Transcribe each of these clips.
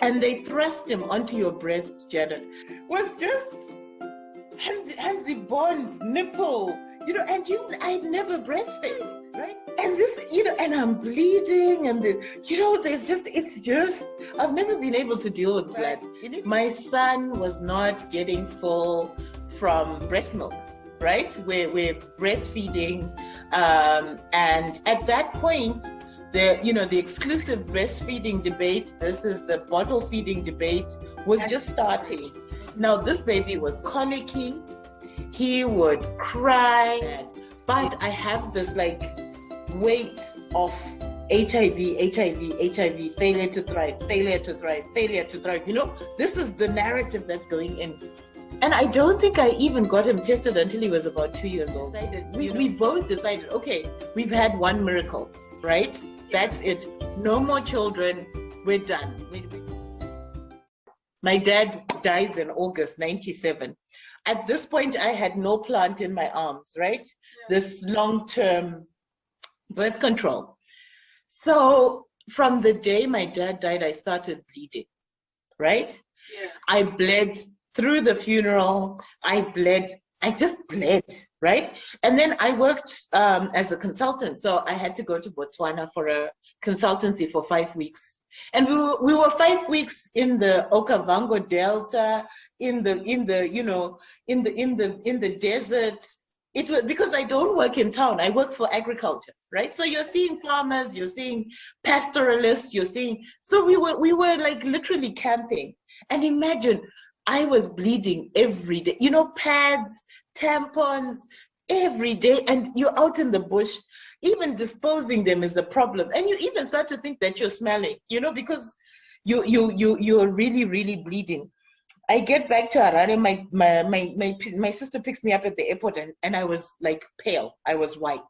and they thrust him onto your breast, Janet, was just handsy bond, nipple, and I'd never breastfed, right? And this, and I'm bleeding, and it's just, I've never been able to deal with blood. My son was not getting full from breast milk, right? We're breastfeeding, and at that point, the exclusive breastfeeding debate versus the bottle feeding debate was just starting. Now, this baby was colicky. He would cry, but I have this weight of HIV, failure to thrive. This is the narrative that's going in. And I don't think I even got him tested until he was about 2 years old. We both decided, okay, we've had one miracle, right? That's it. No more children. We're done. My dad dies in August 97. At this point, I had no plant in my arms, right? Yeah. This long-term birth control. So from the day my dad died, I started bleeding, right? Yeah. I bled through the funeral. I just bled, right? And then I worked as a consultant. So I had to go to Botswana for a consultancy for 5 weeks. And we were 5 weeks in the Okavango Delta, in the desert. It was because I don't work in town. I work for agriculture, right? So you're seeing farmers, you're seeing pastoralists, so we were literally camping. And imagine, I was bleeding every day, pads, tampons, every day, and you're out in the bush. Even disposing them is a problem, and you even start to think that you're smelling, because you're really, really bleeding. I get back to Harare. My sister picks me up at the airport, and I was pale. I was white,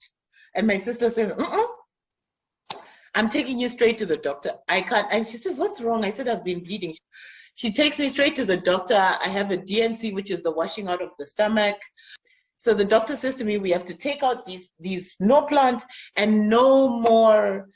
and my sister says, "I'm taking you straight to the doctor. I can't." And she says, "What's wrong?" I said, "I've been bleeding." She takes me straight to the doctor. I have a DNC, which is the washing out of the stomach. So the doctor says to me, we have to take out these no plant and no more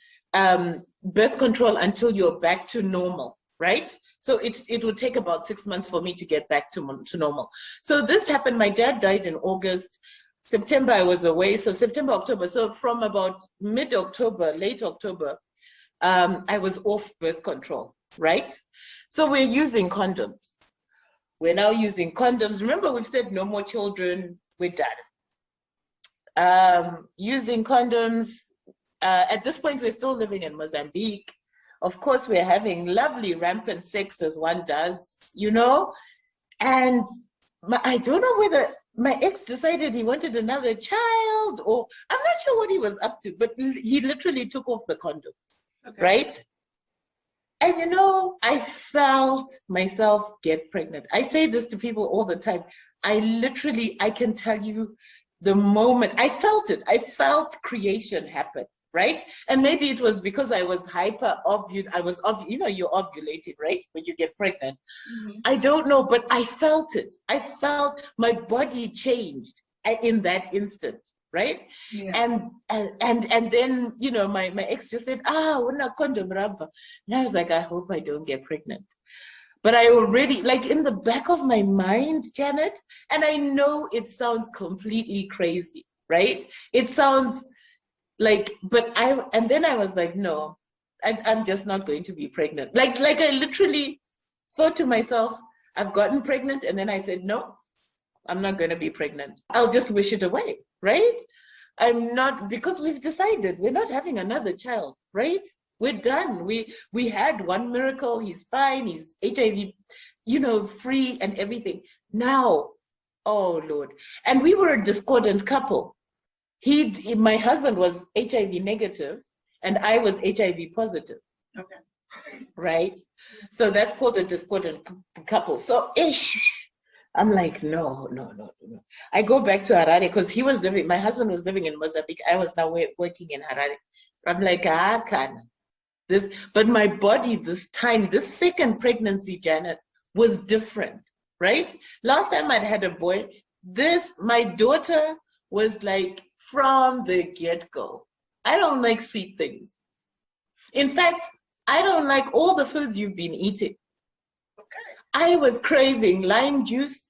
birth control until you're back to normal, right? So it would take about 6 months for me to get back to normal. So this happened. My dad died in August. September, I was away. So September, October. So from about mid-October, late October, I was off birth control, right? So we're using condoms. We're now using condoms. Remember, we've said no more children. We're done. Using condoms. At this point, we're still living in Mozambique. Of course, we're having lovely rampant sex as one does, And I don't know whether my ex decided he wanted another child, or I'm not sure what he was up to, but he literally took off the condom, right? And I felt myself get pregnant. I say this to people all the time. I can tell you the moment I felt it. I felt creation happen, right? And maybe it was because I was you ovulated, right? When you get pregnant. Mm-hmm. I don't know, but I felt it. I felt my body changed in that instant, right? Yeah. And then, my ex just said, we're not condom rubber. And I was like, I hope I don't get pregnant. But I already, in the back of my mind, Janet, and I know it sounds completely crazy, right? It sounds and then I was like, no, I'm just not going to be pregnant. I literally thought to myself, I've gotten pregnant. And then I said, no, I'm not going to be pregnant. I'll just wish it away, right? I'm not, because we've decided we're not having another child, right? We're done. We had one miracle. He's fine. He's HIV, free and everything. Now, oh Lord. And we were a discordant couple. My husband was HIV negative and I was HIV positive. Okay. Right? So that's called a discordant couple. So I'm like, no. I go back to Harare because my husband was living in Mozambique. I was now working in Harare. I'm like, but my body this second pregnancy, Janet, was different, right? Last time I'd had a boy, my daughter was from the get-go. I don't like sweet things. In fact, I don't like all the foods you've been eating. Okay. I was craving lime juice.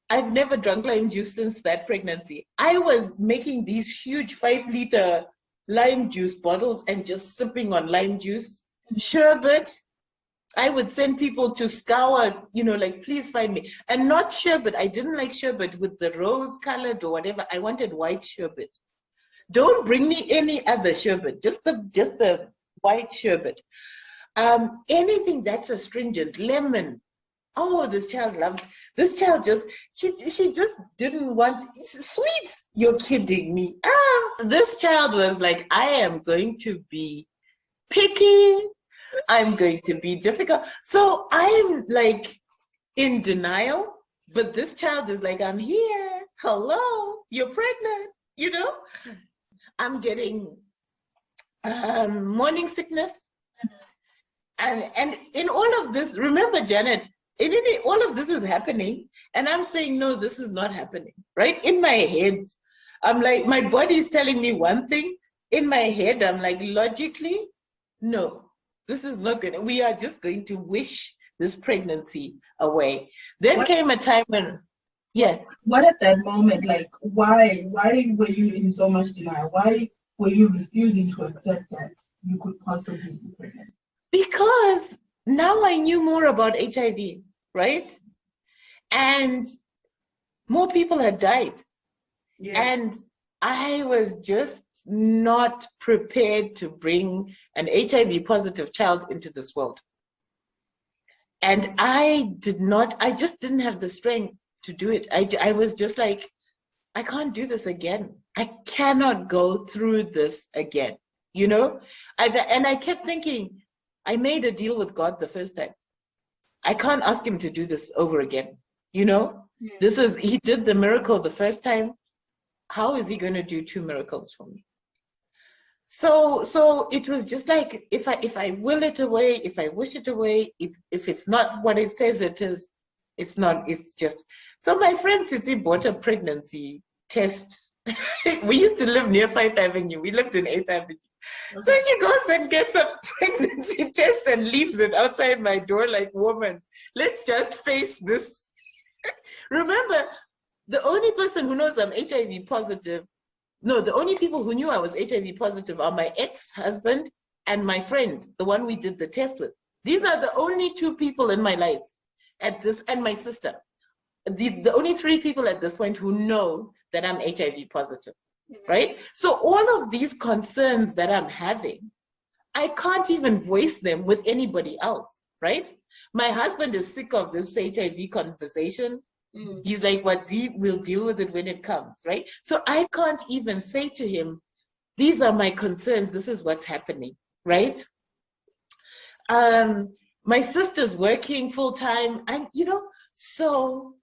I've never drunk lime juice since that pregnancy. I was making these huge 5-liter lime juice bottles and just sipping on lime juice. Sherbet, I would send people to scour, like, please find me. And not sherbet. I didn't like sherbet with the rose colored or whatever. I wanted white sherbet. Don't bring me any other sherbet, just the white sherbet. Anything that's astringent, lemon. Oh, this child she just didn't want sweets. You're kidding me. This child was like, I am going to be picky. I'm going to be difficult. So I'm like in denial, but this child is like, I'm here. Hello, you're pregnant, I'm getting morning sickness. And in all of this, remember, Janet, all of this is happening, and I'm saying, no, this is not happening, right? In my head, I'm like, my body is telling me one thing. In my head, I'm like, logically, no, this is not good. We are just going to wish this pregnancy away. Then came a time when, What at that moment, like, why were you in so much denial? Why were you refusing to accept that you could possibly be pregnant? Because now I knew more about HIV, right? And more people had died. Yes. And I was just not prepared to bring an HIV positive child into this world. And I just didn't have the strength to do it. I was just like, I can't do this again. I cannot go through this again, And I kept thinking, I made a deal with God the first time. I can't ask him to do this over again, He did the miracle the first time. How is he going to do 2 miracles for me? So it was just like, if I will it away, if I wish it away, if it's not what it says it is, it's not, it's just. So my friend Titi bought a pregnancy test. We used to live near 5th Avenue. We lived in 8th Avenue. Okay. So she goes and gets a pregnancy test and leaves it outside my door like, woman, let's just face this. Remember, the only person who knows I'm HIV positive, the only people who knew I was HIV positive are my ex-husband and my friend, the one we did the test with. These are the only 2 people in my life and my sister. The only 3 people at this point who know that I'm HIV positive, right? So all of these concerns that I'm having, I can't even voice them with anybody else, right? My husband is sick of this HIV conversation. He's like, we'll deal with it when it comes, right? So I can't even say to him, these are my concerns, this is what's happening, right? My sister's working full time, and so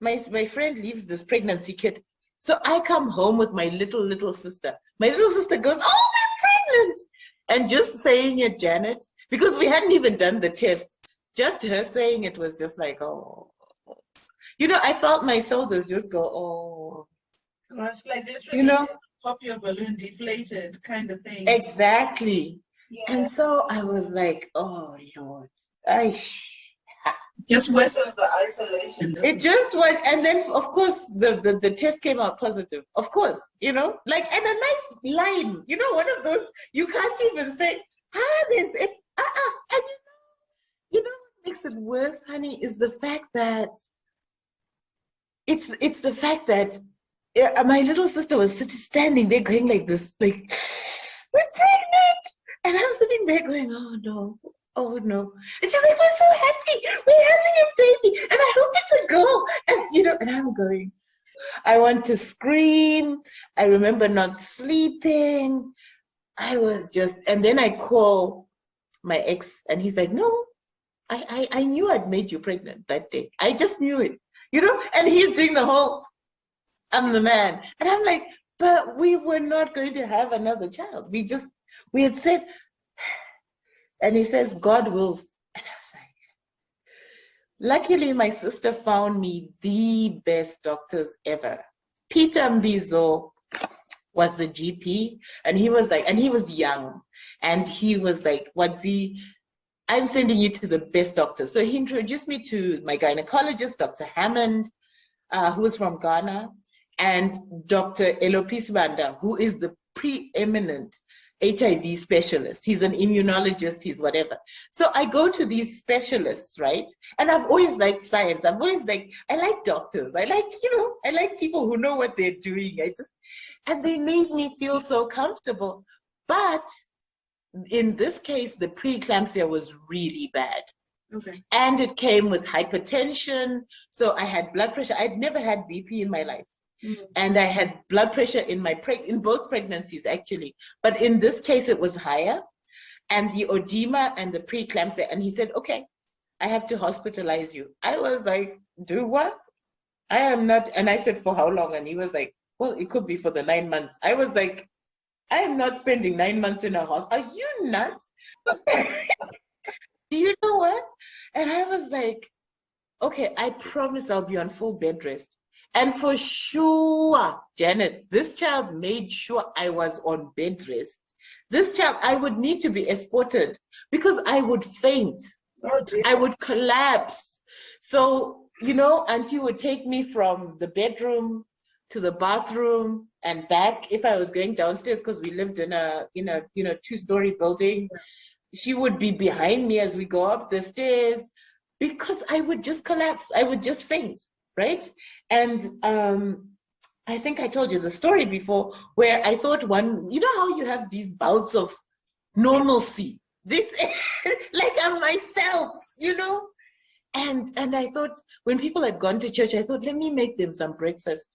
my friend leaves this pregnancy kit. So I come home with my little sister. My little sister goes, oh, we're pregnant. And just saying it, Janet, because we hadn't even done the test, just her saying it was just like, oh. I felt my shoulders just go, oh. Gosh, like literally pop your balloon deflated kind of thing. Exactly. Yeah. And so I was like, oh, Lord. Just worsens the isolation. It just went, and then of course the test came out positive. Of course, and a nice line, one of those you can't even say, there's it. And what makes it worse, honey, is the fact that it's the fact that my little sister was standing there going like this, like, we're pregnant, and I'm sitting there going, oh no. Oh no. And she's like, we're so happy. We're having a baby. And I hope it's a girl. And and I'm going, I want to scream. I remember not sleeping. I was just, and then I call my ex and he's like, no, I knew I'd made you pregnant that day. I just knew it, and he's doing the whole, I'm the man. And I'm like, but we were not going to have another child. We had said, and he says, God wills. And I was like, luckily my sister found me the best doctors ever. Peter Mbizo, was the GP, and he was like, and he was young, and he was like, Wadzi, I'm sending you to the best doctor. So he introduced me to my gynecologist, Dr. Hammond, who is from Ghana, and Dr. Elopis Banda, who is the preeminent HIV specialist. He's an immunologist, he's whatever. So I go to these specialists, right? And I've always liked science. I've always like, I like doctors. I like, you know, I like people who know what they're doing. And they made me feel so comfortable. But in this case, the preeclampsia was really bad. Okay. And it came with hypertension. So I had blood pressure. I'd never had BP in my life. Mm-hmm. And I had blood pressure in in both pregnancies, actually. But in this case, it was higher. And the edema and the preeclampsia. And he said, okay, I have to hospitalize you. I was like, do what? I am not. And I said, for how long? And he was like, well, it could be for the 9 months. I was like, I am not spending 9 months in a hospital. Are you nuts? Do you know what? And I was like, okay, I promise I'll be on full bed rest. And for sure, Janet, this child made sure I was on bed rest. This child, I would need to be escorted because I would faint. Oh, dear. I would collapse. So, you know, Auntie would take me from the bedroom to the bathroom and back if I was going downstairs, because we lived in a 2-story building. She would be behind me as we go up the stairs because I would just collapse. I would just faint, right? And I think I told you the story before where I thought you know how you have these bouts of normalcy? This, like I'm myself, you know? And I thought when people had gone to church, I thought, let me make them some breakfast.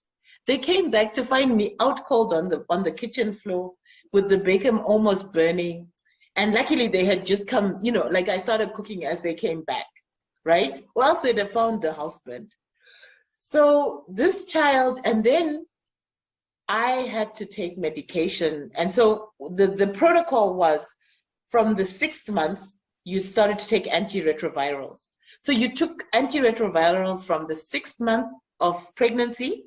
They came back to find me out cold on the kitchen floor with the bacon almost burning. And luckily they had just come, you know, like I started cooking as they came back, right? Or else they'd have found the house burnt. So this child, and then I had to take medication. And so the protocol was from the 6th month, you started to take antiretrovirals. So you took antiretrovirals from the 6th month of pregnancy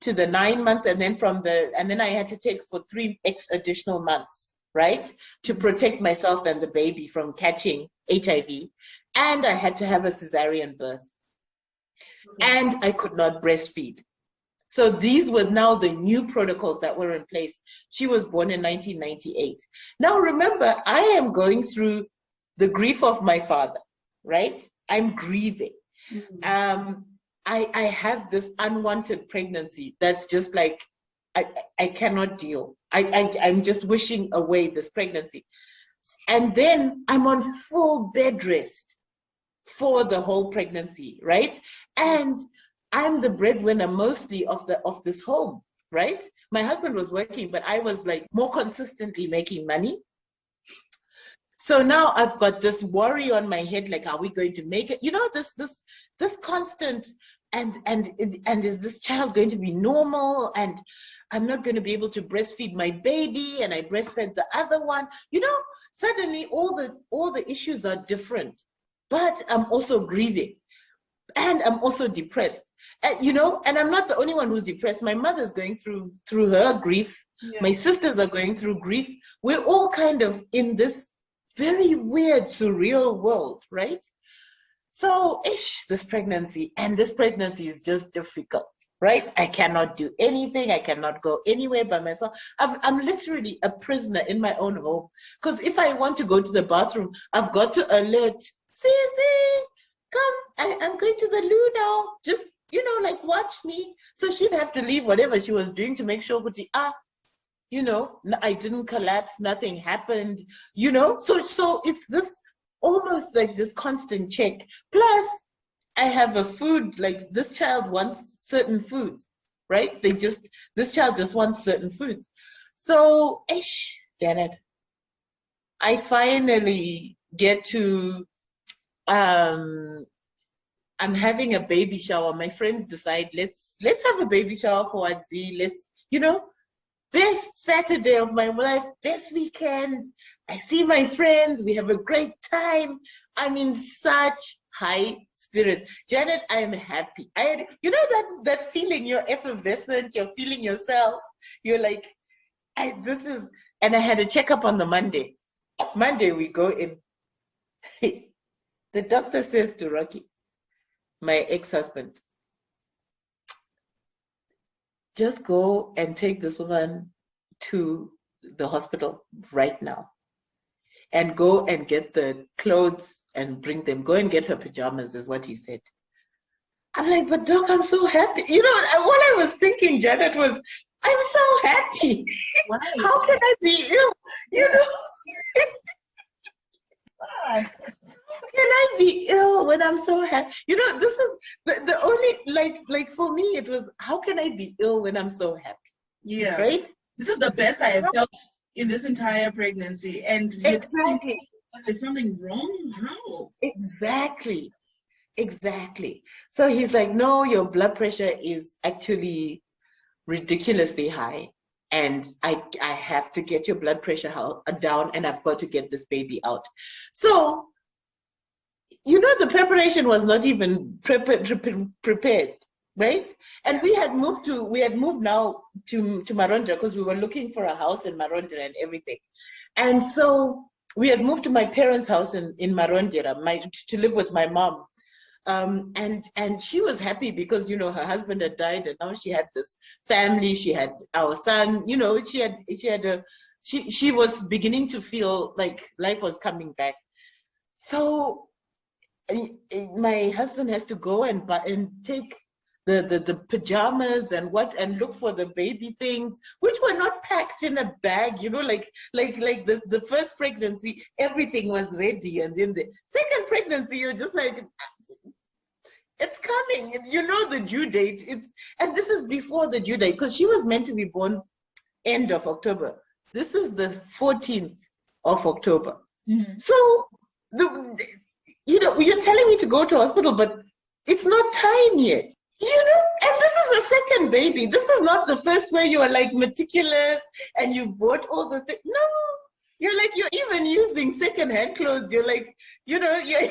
to the 9 months, and then I had to take for 3 additional months, right? To protect myself and the baby from catching HIV. And I had to have a cesarean birth. And I could not breastfeed. So these were now the new protocols that were in place. She was born in 1998. Now remember, I am going through the grief of my father, right? I'm grieving. Mm-hmm. I have this unwanted pregnancy that's just like, I cannot deal. I'm just wishing away this pregnancy. And then I'm on full bed rest for the whole pregnancy, right? And I'm the breadwinner mostly of this home, right? My husband was working, but I was like more consistently making money. So now I've got this worry on my head, like, are we going to make it? You know, this constant, and is this child going to be normal? And I'm not going to be able to breastfeed my baby, and I breastfed the other one. You know, suddenly all the issues are different. But I'm also grieving, and I'm also depressed. And, you know, and I'm not the only one who's depressed. My mother's going through her grief. Yeah. My sisters are going through grief. We're all kind of in this very weird, surreal world, right? So, this pregnancy is just difficult, right? I cannot do anything. I cannot go anywhere by myself. I'm literally a prisoner in my own home. Because if I want to go to the bathroom, I've got to alert, Sissy, come, I'm going to the loo now. Just, you know, like, watch me. So she'd have to leave whatever she was doing to make sure, you know, I didn't collapse, nothing happened, you know. So it's this almost like this constant check. Plus, I have a food, like this child wants certain foods, right? This child just wants certain foods. So, Janet, I finally get to, I'm having a baby shower. My friends decide, let's have a baby shower for Wadzi. Let's, you know, best Saturday of my life, best weekend. I see my friends, we have a great time. I'm in such high spirits. Janet, I am happy. You know that feeling, you're effervescent, you're feeling yourself. You're like, And I had a checkup on the Monday. Monday we go in. The doctor says to Rocky, my ex-husband, just go and take this woman to the hospital right now. And go and get the clothes and bring them. Go and get her pajamas, is what he said. I'm like, but doc, I'm so happy. You know, what I was thinking, Janet, was, I'm so happy. Right. How can I be ill? You know? How can I be ill when I'm so happy? You know, this is the only, like for me, it was, how can I be ill when I'm so happy? Yeah. Right? This is the best I have felt in this entire pregnancy. And exactly. There's something wrong? How? Exactly. So he's like, no, your blood pressure is actually ridiculously high. And I have to get your blood pressure down, and I've got to get this baby out. So, you know, the preparation was not even prepared, right? And we had moved now to Maronda, because we were looking for a house in Maronda and everything. And so we had moved to my parents' house in Maronda to live with my mom. And she was happy because, you know, her husband had died, and now she had this family. She had our son. You know, she was beginning to feel like life was coming back. So my husband has to go and take the pajamas and look for the baby things, which were not packed in a bag, you know, like the first pregnancy, everything was ready, and then the second pregnancy, you're just like, it's coming, you know, the due date. And this is before the due date, because she was meant to be born end of October. This is the 14th of October. Mm-hmm. So you know, you're telling me to go to hospital, but it's not time yet. You know, and this is a second baby. This is not the first where you are like meticulous and you bought all the things. No, you're like, you're even using second-hand clothes. You're like, you know, you're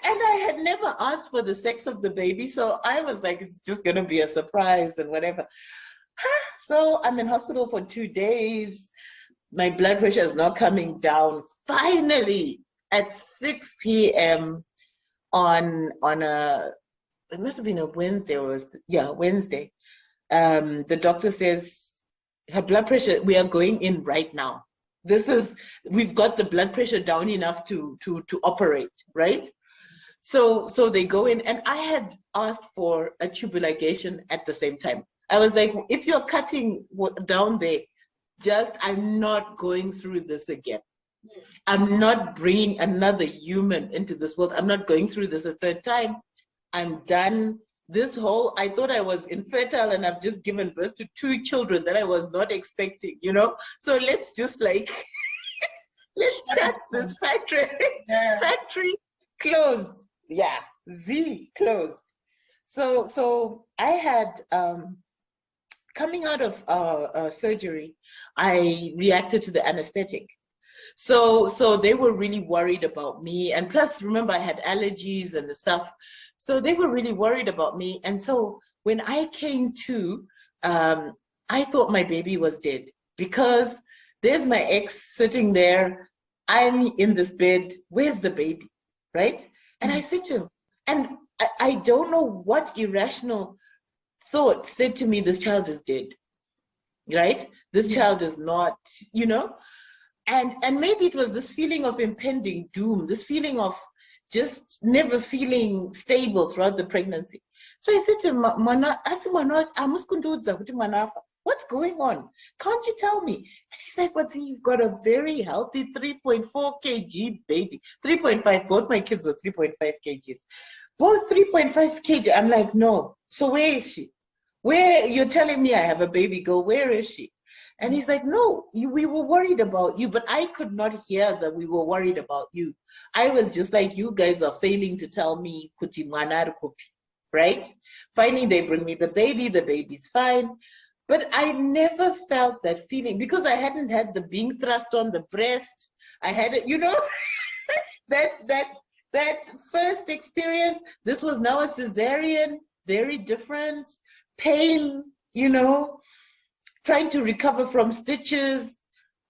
and I had never asked for the sex of the baby, so I was like, it's just gonna be a surprise and whatever. So I'm in hospital for 2 days. My blood pressure is not coming down. Finally, at 6 p.m. on it must have been a Wednesday Wednesday. The doctor says her blood pressure, we are going in right now. We've got the blood pressure down enough to operate, right? So they go in, and I had asked for a tubal ligation at the same time. I was like, if you're cutting down there, I'm not going through this again. I'm not bringing another human into this world. I'm not going through this a third time. I'm done. I thought I was infertile, and I've just given birth to 2 children that I was not expecting, you know? So let's just like, let's shut this factory. Yeah. Factory closed. Yeah, closed. So I had, coming out of surgery, I reacted to the anesthetic. So they were really worried about me. And plus, remember, I had allergies and the stuff. So they were really worried about me. And so when I came to, I thought my baby was dead, because there's my ex sitting there. I'm in this bed. Where's the baby? Right? And I said to him, and I don't know what irrational thought said to me, this child is dead. Right? This child is not, you know? And maybe it was this feeling of impending doom, this feeling of just never feeling stable throughout the pregnancy. So I said to him, what's going on? Can't you tell me? And he said, you've got a very healthy 3.4 kg baby. 3.5, both my kids were 3.5 kgs. Both 3.5 kg. I'm like, no. So where is she? Where, you're telling me I have a baby girl, where is she? And he's like, no, we were worried about you, but I could not hear that we were worried about you. I was just like, you guys are failing to tell me, right? Finally, they bring me the baby's fine. But I never felt that feeling, because I hadn't had the being thrust on the breast. I had it, you know, that first experience. This was now a cesarean. very different. Pain, you know, trying to recover from stitches.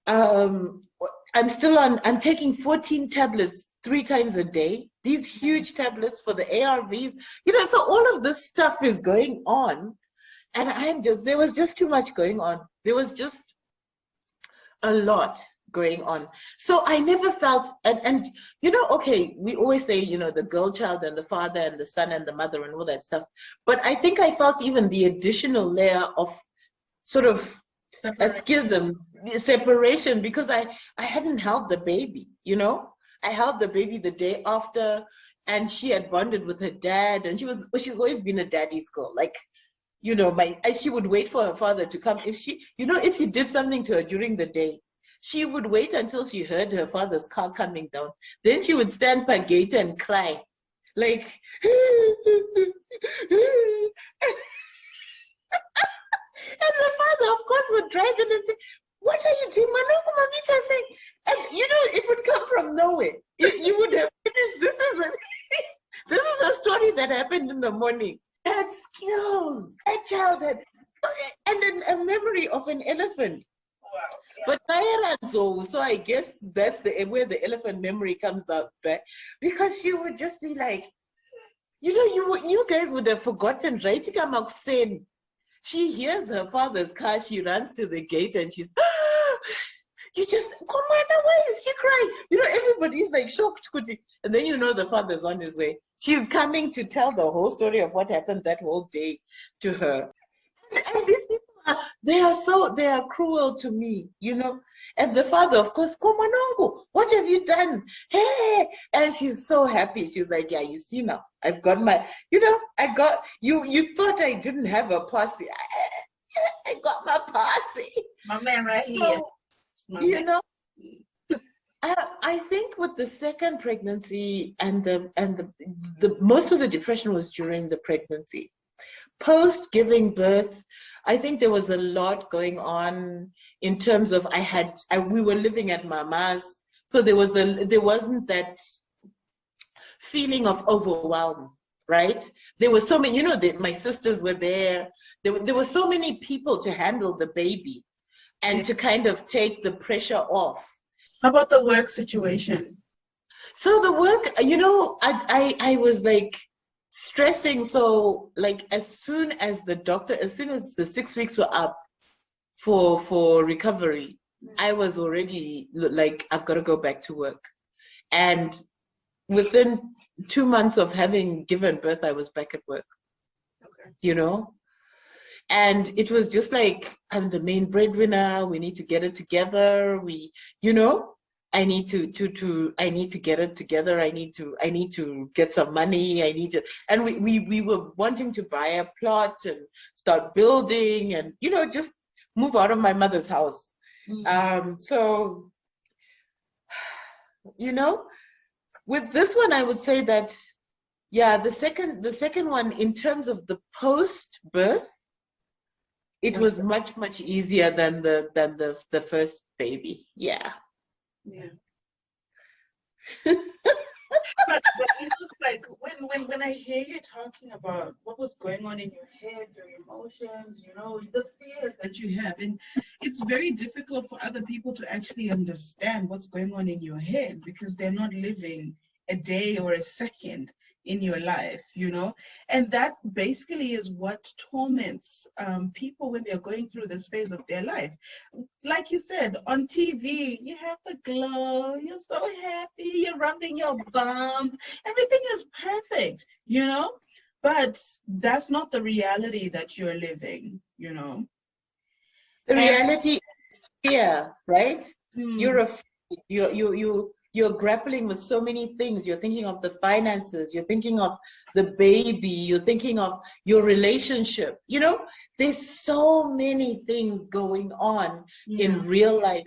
I'm taking 14 tablets 3 times a day, these huge tablets for the ARVs, you know, so all of this stuff is going on. And there was just too much going on. There was just a lot going on. So I never felt, and you know, okay, we always say, you know, the girl child and the father and the son and the mother and all that stuff. But I think I felt even the additional layer of sort of a schism, separation, because I hadn't held the baby, you know. I held the baby the day after, and she had bonded with her dad, and she's always been a daddy's girl. Like, you know, she would wait for her father to come. If she, you know, if you did something to her during the day, she would wait until she heard her father's car coming down. Then she would stand by gate and cry, like, and the father, of course, would drive in and say, "What are you doing, Manoko Mamita?" saying, and you know, it would come from nowhere. You would have finished. This is a story that happened in the morning. I had skills. That child had, and then a memory of an elephant. Wow. But so I guess that's where the elephant memory comes out back, because she would just be like, you know, you guys would have forgotten, right? She hears her father's car, she runs to the gate and she's, you just, Commander, why is she crying? You know, everybody's like shocked, Kuti. And then you know the father's on his way. She's coming to tell the whole story of what happened that whole day to her. And these people they are cruel to me, you know. And the father, of course, Komanongo, what have you done? Hey, and she's so happy. She's like, yeah, you see now, I've got my, you know, I got you thought I didn't have a posse. I got my posse. My man right here. So, you know, I think with the second pregnancy and the most of the depression was during the pregnancy. Post giving birth, I think there was a lot going on in terms of we were living at Mama's, so there wasn't that feeling of overwhelm, right? There were so many, you know, my sisters were there. There were so many people to handle the baby and to kind of take the pressure off. How about the work situation? So the work, you know, I was like stressing. So like as soon as the 6 weeks were up for recovery, I was already like, I've got to go back to work. And within 2 months of having given birth, I was back at work. Okay. You know? And it was just like, I'm the main breadwinner. We need to get it together. You know, I need to get it together. I need to get some money. And we were wanting to buy a plot and start building and, you know, just move out of my mother's house. Mm-hmm. So, you know, with this one, I would say that, yeah, the second one, in terms of the post-birth, it was much easier than the first baby. Yeah. Yeah. but it's just like when I hear you talking about what was going on in your head, your emotions, you know, the fears that you have, and it's very difficult for other people to actually understand what's going on in your head because they're not living a day or a second in your life, you know, and that basically is what torments people when they're going through this phase of their life. Like you said, on TV, you have the glow, you're so happy, you're rubbing your bum, everything is perfect, you know, but that's not the reality that you're living, you know. The reality is fear, right? You're afraid. You're grappling with so many things. You're thinking of the finances. You're thinking of the baby. You're thinking of your relationship. You know, there's so many things going on in real life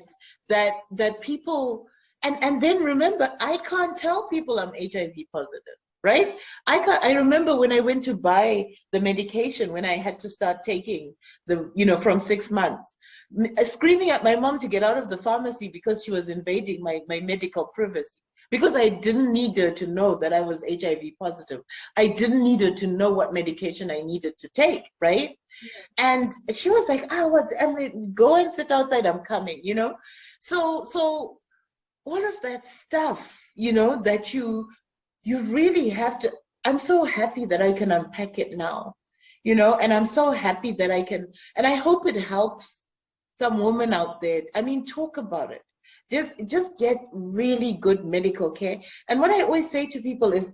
that people, and then remember, I can't tell people I'm HIV positive, right? I remember when I went to buy the medication, when I had to start taking from 6 months, screaming at my mom to get out of the pharmacy because she was invading my medical privacy. because I didn't need her to know that I was HIV positive. I didn't need her to know what medication I needed to take, right? And she was like, go and sit outside, I'm coming, you know? So all of that stuff, you know, that you really have to, I'm so happy that I can unpack it now, you know, and I'm so happy that I can, and I hope it helps some women out there. I mean, talk about it. Just get really good medical care. And what I always say to people is,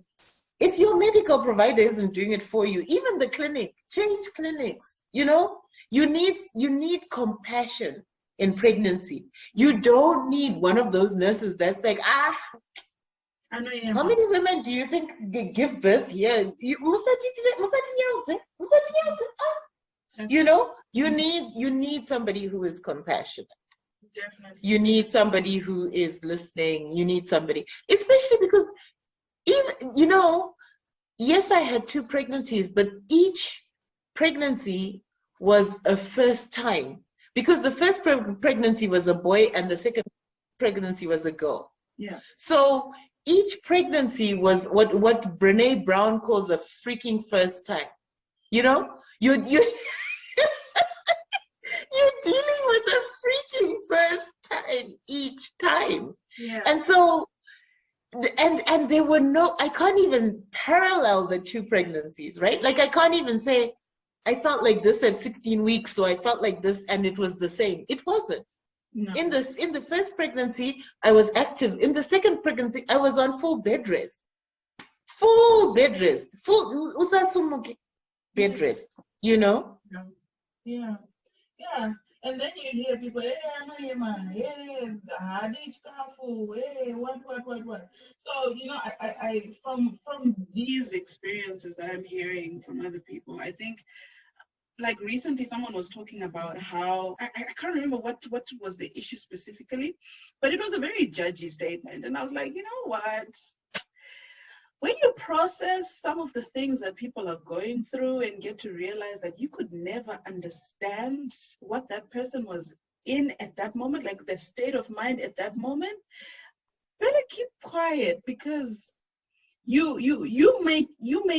if your medical provider isn't doing it for you, even the clinic, change clinics, you know? You need compassion in pregnancy. You don't need one of those nurses that's like, I know, yeah. How many women do you think give birth here? You know, you need somebody who is compassionate. Definitely. You need somebody who is listening. You need somebody, especially because even, you know, yes, I had 2 pregnancies, but each pregnancy was a first time, because the first pregnancy was a boy and the second pregnancy was a girl. Yeah. So each pregnancy was what Brene Brown calls a freaking first time. You know, you're dealing with a freaking first time each time. Yeah. And so, and there were no, I can't even parallel the 2 pregnancies, right? Like I can't even say, I felt like this at 16 weeks, so I felt like this and it was the same. It wasn't. No. In the first pregnancy, I was active. In the second pregnancy, I was on full bed rest. Full bed rest. Full bed rest, you know? Yeah. Yeah. And then you hear people, hey, what. So, you know, I from these experiences that I'm hearing from other people, I think, like recently someone was talking about how, I can't remember what was the issue specifically, but it was a very judgy statement. And I was like, you know what? When you process some of the things that people are going through and get to realize that you could never understand what that person was in at that moment, like the state of mind at that moment, better keep quiet, because you may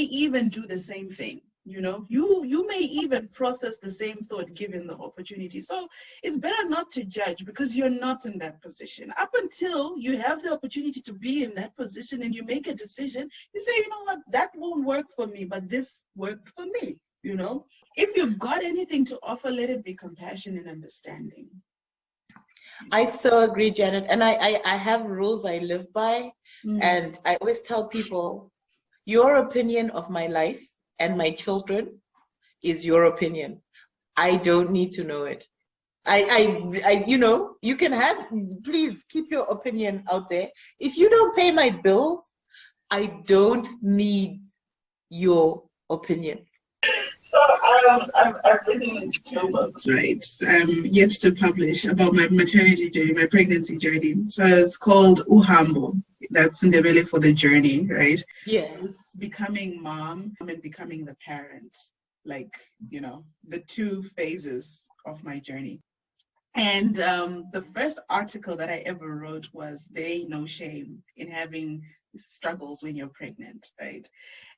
even do the same thing. You know, you may even process the same thought given the opportunity. So it's better not to judge, because you're not in that position. Up until you have the opportunity to be in that position and you make a decision, you say, you know what, that won't work for me, but this worked for me. You know, if you've got anything to offer, let it be compassion and understanding. I so agree, Janet. And I have rules I live by. And I always tell people, your opinion of my life and my children is your opinion. I don't need to know it. I you know, you can have, please keep your opinion out there. If you don't pay my bills, I don't need your opinion. So I've written 2 books, right? Yet to publish about my maternity journey, my pregnancy journey. So it's called Uhambo. That's Ndebele for the journey, right? Yeah. So it's becoming mom and becoming the parent, like, you know, the 2 phases of my journey. And the first article that I ever wrote was "There Ain't No Shame in Having Struggles When You're Pregnant," right?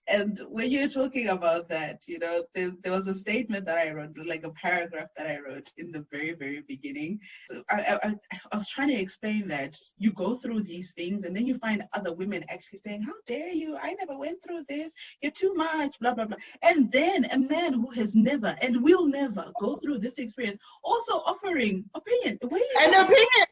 And when you're talking about that, you know, there was a statement that I wrote, like a paragraph that I wrote in the very, very beginning. So I was trying to explain that you go through these things and then you find other women actually saying, how dare you? I never went through this. You're too much, blah, blah, blah. And then a man who has never and will never go through this experience also offering opinion. An opinion.